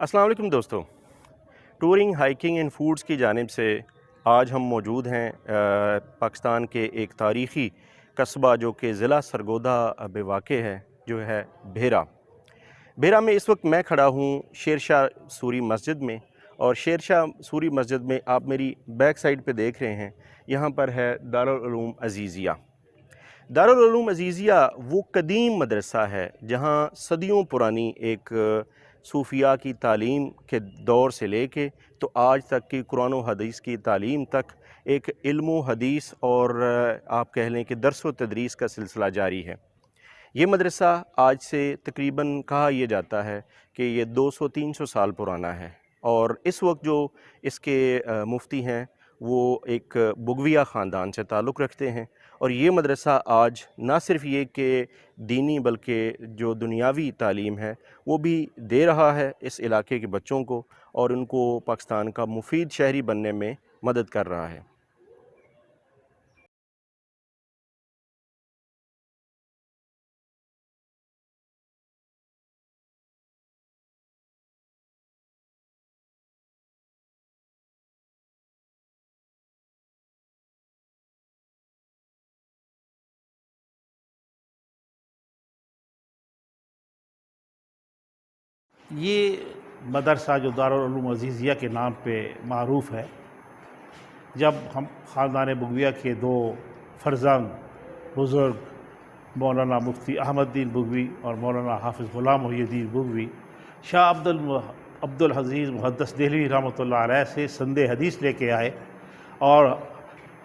السلام علیکم دوستو، ٹورنگ ہائیکنگ اینڈ فوڈز کی جانب سے آج ہم موجود ہیں پاکستان کے ایک تاریخی قصبہ جو کہ ضلع سرگودھا میں واقع ہے، جو ہے بھیرا میں اس وقت میں کھڑا ہوں شیر شاہ سوری مسجد میں، اور شیر شاہ سوری مسجد میں آپ میری بیک سائڈ پہ دیکھ رہے ہیں، یہاں پر ہے دارالعلوم عزیزیہ۔ دارالعلوم عزیزیہ وہ قدیم مدرسہ ہے جہاں صدیوں پرانی ایک صوفیاء کی تعلیم کے دور سے لے کے تو آج تک کی قرآن و حدیث کی تعلیم تک ایک علم و حدیث اور آپ کہہ لیں کہ درس و تدریس کا سلسلہ جاری ہے۔ یہ مدرسہ آج سے تقریباً کہا یہ جاتا ہے کہ یہ 200-300 سال پرانا ہے، اور اس وقت جو اس کے مفتی ہیں وہ ایک بگویہ خاندان سے تعلق رکھتے ہیں، اور یہ مدرسہ آج نہ صرف یہ کہ دینی بلکہ جو دنیاوی تعلیم ہے وہ بھی دے رہا ہے اس علاقے کے بچوں کو، اور ان کو پاکستان کا مفید شہری بننے میں مدد کر رہا ہے۔ یہ مدرسہ جو دارالعلوم عزیزیہ کے نام پہ معروف ہے، جب ہم خاندان بگویہ کے دو فرزند بزرگ مولانا مفتی احمد الدین بگوی اور مولانا حافظ غلام محی الدین بگوی شاہ عبد العزیز محدث دہلوی رحمۃ اللہ علیہ سے سند حدیث لے کے آئے، اور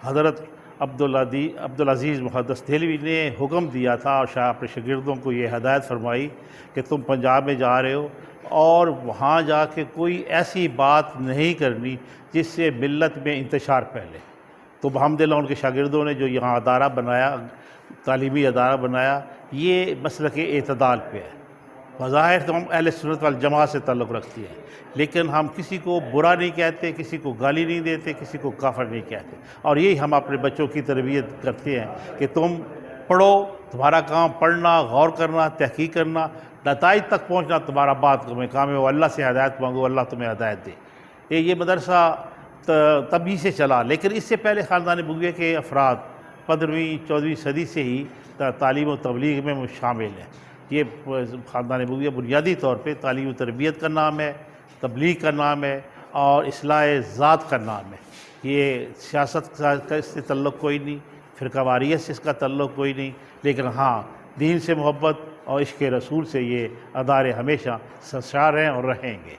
حضرت عبدالعزیز محدث دہلوی نے حکم دیا تھا اور شاہ اپنے شاگردوں کو یہ ہدایت فرمائی کہ تم پنجاب میں جا رہے ہو اور وہاں جا کے کوئی ایسی بات نہیں کرنی جس سے ملت میں انتشار پھیلے۔ تو الحمدللہ ان کے شاگردوں نے جو یہاں ادارہ بنایا، تعلیمی ادارہ بنایا، یہ مسلک اعتدال پہ ہے۔ بظاہر تو ہم اہل سنت والجماعت سے تعلق رکھتی ہیں، لیکن ہم کسی کو برا نہیں کہتے، کسی کو گالی نہیں دیتے، کسی کو کافر نہیں کہتے، اور یہی ہم اپنے بچوں کی تربیت کرتے ہیں کہ تم پڑھو، تمہارا کام پڑھنا، غور کرنا، تحقیق کرنا، نتائج تک پہنچنا تمہارا بات میں کام ہے، وہ اللہ سے ہدایت مانگو، اللہ تمہیں ہدایت دے۔ یہ مدرسہ تبھی سے چلا، لیکن اس سے پہلے خاندان بگویہ کے افراد 15ویں-14ویں صدی سے ہی تعلیم و تبلیغ میں شامل ہیں۔ یہ خاندان بگویہ بنیادی طور پہ تعلیم و تربیت کا نام ہے، تبلیغ کا نام ہے، اور اصلاح ذات کا نام ہے۔ یہ سیاست کا اس سے تعلق کوئی نہیں، فرقہ واریت سے اس کا تعلق کوئی نہیں، لیکن ہاں دین سے محبت اور عشق رسول سے یہ ادارے ہمیشہ سرشار ہیں اور رہیں گے۔